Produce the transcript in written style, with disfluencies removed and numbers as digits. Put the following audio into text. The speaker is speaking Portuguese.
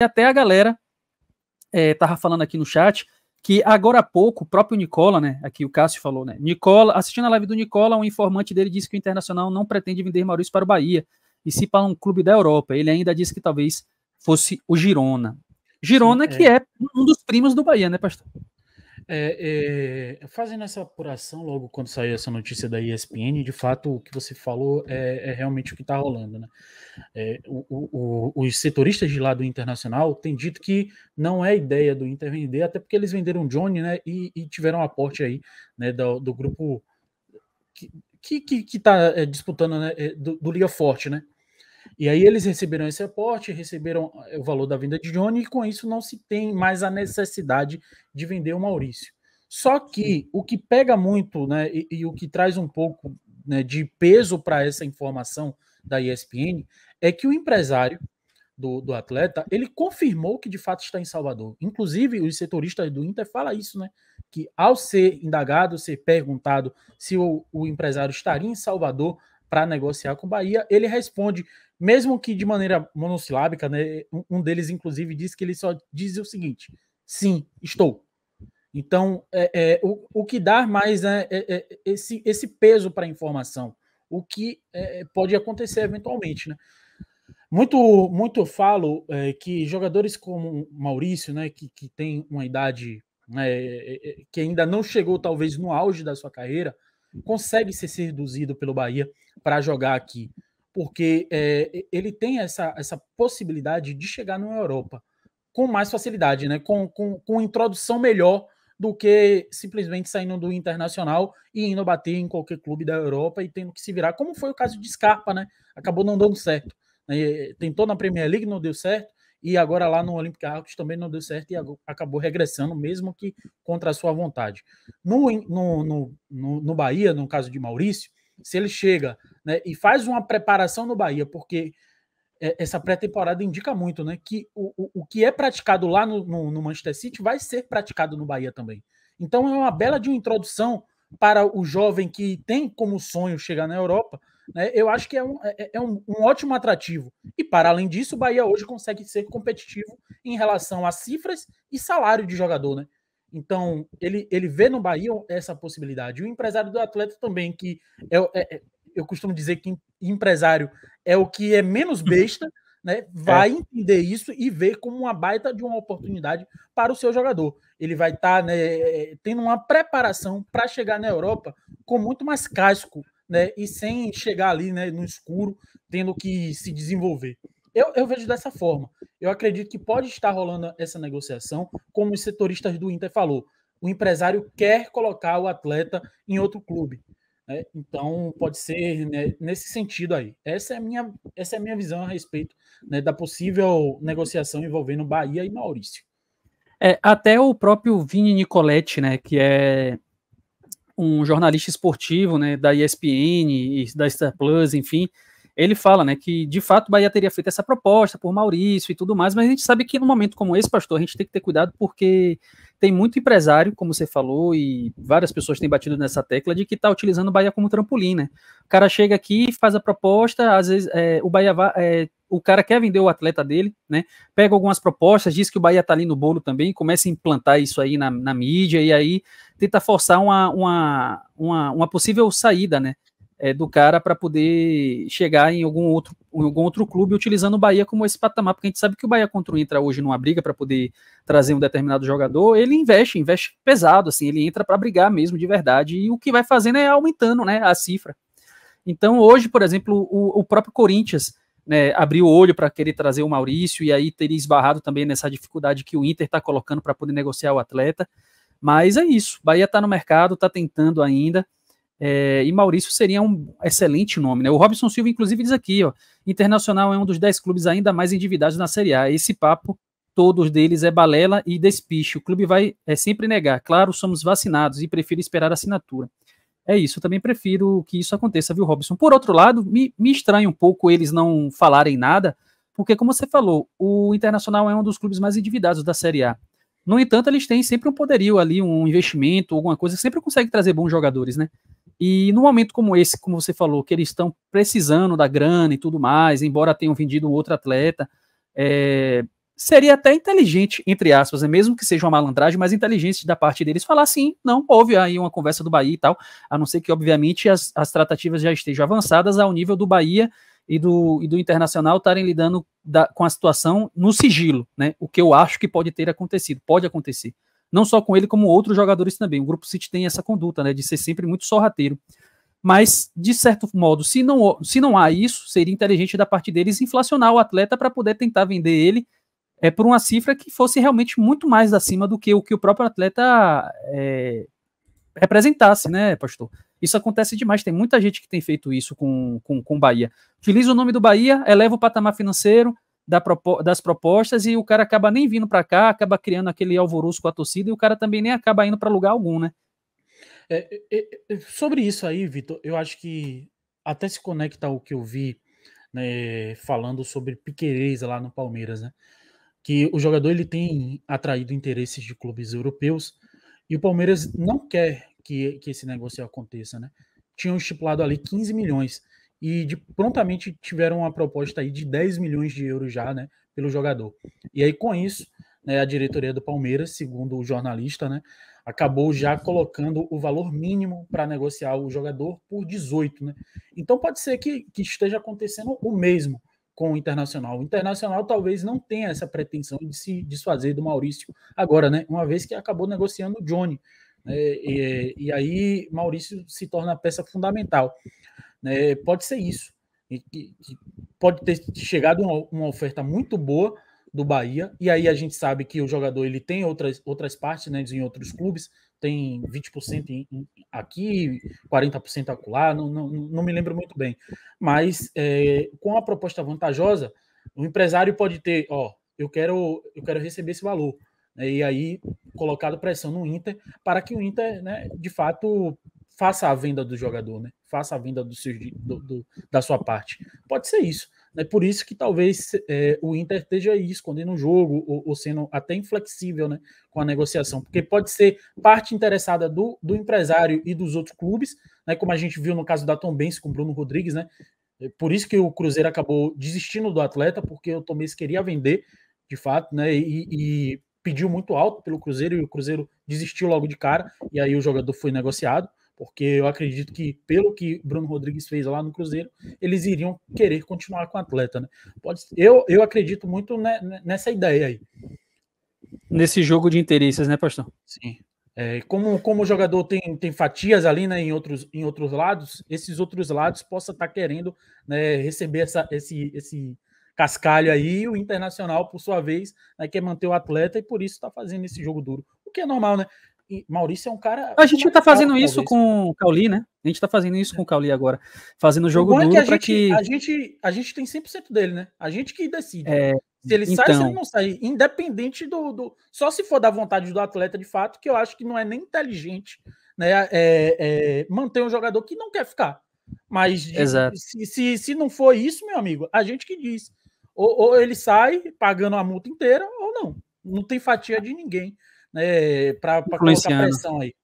até a galera tava falando aqui no chat que agora há pouco o próprio Nicola, né, aqui o Cássio falou, né, Nicola, assistindo a live do Nicola, um informante dele disse que o Internacional não pretende vender Maurício para o Bahia, e sim para um clube da Europa. Ele ainda disse que talvez fosse o Girona. Girona, sim, que é um dos primos do Bahia, né, pastor? Fazendo essa apuração, logo quando saiu essa notícia da ESPN, de fato o que você falou é realmente o que está rolando, né? Os setoristas de lá do Internacional têm dito que não é ideia do Inter vender, até porque eles venderam o Johnny, né? E tiveram um aporte aí, né? Do grupo que está disputando, né? Do Liga Forte, né? E aí eles receberam esse aporte, receberam o valor da venda de Johnny, e com isso não se tem mais a necessidade de vender o Maurício. Só que o que pega muito, né, e o que traz um pouco, né, de peso para essa informação da ESPN é que o empresário do atleta, ele confirmou que de fato está em Salvador. Inclusive, os setoristas do Inter falam isso, né? Que ao ser indagado, ser perguntado se o empresário estaria em Salvador para negociar com o Bahia, ele responde, mesmo que de maneira monossilábica, né? Um deles, inclusive, disse que ele só diz o seguinte: sim, estou. Então, o que dá mais, né, esse peso para a informação, o que pode acontecer eventualmente, né? Muito falo que jogadores como Maurício, né, que tem uma idade, né, que ainda não chegou talvez no auge da sua carreira, consegue ser seduzido pelo Bahia para jogar aqui, porque ele tem essa possibilidade de chegar na Europa com mais facilidade, né, com introdução melhor do que simplesmente saindo do Internacional e indo bater em qualquer clube da Europa e tendo que se virar, como foi o caso de Scarpa, né, acabou não dando certo. Tentou na Premier League, não deu certo, e agora lá no Olympic Arcos também não deu certo e acabou regressando, mesmo que contra a sua vontade. No Bahia, no caso de Maurício, se ele chega, né, e faz uma preparação no Bahia, porque essa pré-temporada indica muito, né, que o que é praticado lá no Manchester City vai ser praticado no Bahia também. Então é uma bela de uma introdução para o jovem que tem como sonho chegar na Europa, né? Eu acho que é um ótimo atrativo. E para além disso, o Bahia hoje consegue ser competitivo em relação a cifras e salário de jogador, né? Então, ele vê no Bahia essa possibilidade. O empresário do atleta também, que eu costumo dizer que empresário é o que é menos besta, né? Vai entender isso e ver como uma baita de uma oportunidade para o seu jogador. Ele vai estar, né, tendo uma preparação para chegar na Europa com muito mais casco, né, e sem chegar ali, né, no escuro, tendo que se desenvolver. Eu vejo dessa forma. Eu acredito que pode estar rolando essa negociação, como os setoristas do Inter falou. O empresário quer colocar o atleta em outro clube. Né? Então, pode ser, né, nesse sentido aí. Essa é a minha visão a respeito, né, da possível negociação envolvendo Bahia e Maurício. Até o próprio Vini Nicoletti, né, que é um jornalista esportivo, né, da ESPN e da Star Plus, enfim, ele fala, né, que de fato o Bahia teria feito essa proposta por Maurício e tudo mais, mas a gente sabe que num momento como esse, pastor, a gente tem que ter cuidado porque tem muito empresário, como você falou, e várias pessoas têm batido nessa tecla de que está utilizando o Bahia como trampolim, né? O cara chega aqui, faz a proposta, às vezes o Bahia o cara quer vender o atleta dele, né? Pega algumas propostas, diz que o Bahia tá ali no bolo também, começa a implantar isso aí na mídia, e aí tenta forçar uma possível saída, né? Do cara para poder chegar em algum outro clube utilizando o Bahia como esse patamar, porque a gente sabe que o Bahia contra o Inter hoje numa briga para poder trazer um determinado jogador, ele investe pesado, assim, ele entra para brigar mesmo de verdade, e o que vai fazendo é aumentando, né, a cifra. Então hoje, por exemplo, o próprio Corinthians, né, abriu o olho para querer trazer o Maurício, e aí teria esbarrado também nessa dificuldade que o Inter está colocando para poder negociar o atleta, mas é isso, Bahia está no mercado, está tentando ainda, e Maurício seria um excelente nome, né? O Robson Silva, inclusive, diz aqui, ó, Internacional é um dos 10 clubes ainda mais endividados na Série A. Esse papo, todos deles, é balela e despiche. O clube vai sempre negar. Claro, somos vacinados e prefiro esperar a assinatura. É isso, eu também prefiro que isso aconteça, viu, Robson? Por outro lado, me estranha um pouco eles não falarem nada, porque, como você falou, o Internacional é um dos clubes mais endividados da Série A. No entanto, eles têm sempre um poderio ali, um investimento, alguma coisa, sempre consegue trazer bons jogadores, né? E num momento como esse, como você falou, que eles estão precisando da grana e tudo mais, embora tenham vendido um outro atleta, seria até inteligente, entre aspas, né? Mesmo que seja uma malandragem, mas inteligente da parte deles falar assim, não, houve aí uma conversa do Bahia e tal, a não ser que, obviamente, as tratativas já estejam avançadas ao nível do Bahia e do Internacional estarem lidando com a situação no sigilo, né? O que eu acho que pode ter acontecido, pode acontecer. Não só com ele, como outros jogadores também. O Grupo City tem essa conduta, né? De ser sempre muito sorrateiro. Mas, de certo modo, se não há isso, seria inteligente da parte deles inflacionar o atleta para poder tentar vender ele por uma cifra que fosse realmente muito mais acima do que o próprio atleta representasse, né, pastor? Isso acontece demais, tem muita gente que tem feito isso com o Bahia. Utiliza o nome do Bahia, eleva o patamar financeiro das propostas e o cara acaba nem vindo para cá, acaba criando aquele alvoroço com a torcida e o cara também nem acaba indo para lugar algum, né? Sobre isso aí, Vitor, eu acho que até se conecta ao que eu vi, né, falando sobre Piquerez lá no Palmeiras, né? Que o jogador ele tem atraído interesses de clubes europeus e o Palmeiras não quer que esse negócio aconteça, né? Tinham estipulado ali 15 milhões e prontamente tiveram uma proposta aí de 10 milhões de euros já, né, pelo jogador. E aí com isso, né, a diretoria do Palmeiras, segundo o jornalista, né, acabou já colocando o valor mínimo para negociar o jogador por 18, né? Então pode ser que esteja acontecendo o mesmo com o Internacional. O Internacional talvez não tenha essa pretensão de se desfazer do Maurício agora, né? Uma vez que acabou negociando o Johnny. E aí Maurício se torna a peça fundamental. Né? Pode ser isso. Pode ter chegado uma oferta muito boa do Bahia, e aí a gente sabe que o jogador ele tem outras partes, né, em outros clubes, tem 20% aqui, 40% acolá, não me lembro muito bem. Mas com a proposta vantajosa, o empresário pode ter, eu quero receber esse valor. Né, e aí colocado pressão no Inter para que o Inter, né, de fato, faça a venda do jogador, né? Faça a venda da sua parte. Pode ser isso. É por isso que talvez o Inter esteja aí escondendo o jogo ou sendo até inflexível, né, com a negociação, porque pode ser parte interessada do empresário e dos outros clubes, né, como a gente viu no caso da Tombense com o Bruno Rodrigues, né, por isso que o Cruzeiro acabou desistindo do atleta, porque o Tombense queria vender, de fato, né, e pediu muito alto pelo Cruzeiro e o Cruzeiro desistiu logo de cara, e aí o jogador foi negociado, porque eu acredito que, pelo que Bruno Rodrigues fez lá no Cruzeiro, eles iriam querer continuar com o atleta, né? Eu acredito muito nessa ideia aí. Nesse jogo de interesses, né, pastor? Sim. Como o jogador tem fatias ali, né, em outros lados, esses outros lados possa estar querendo, né, receber esse cascalho aí, e o Internacional, por sua vez, né, quer manter o atleta e por isso está fazendo esse jogo duro. O que é normal, né? E Maurício é um cara. A gente tá fazendo isso com o Cauli, né? A gente tá fazendo isso com o Cauli agora. Fazendo jogo duro para que. A gente tem 100% dele, né? A gente que decide. Se ele então... sai, se ele não sai. Independente Só se for da vontade do atleta, de fato, que eu acho que não é nem inteligente, né? Manter um jogador que não quer ficar. Mas se não for isso, meu amigo, a gente que diz. Ou ele sai pagando a multa inteira, ou não. Não tem fatia de ninguém, né? Para colocar pressão aí.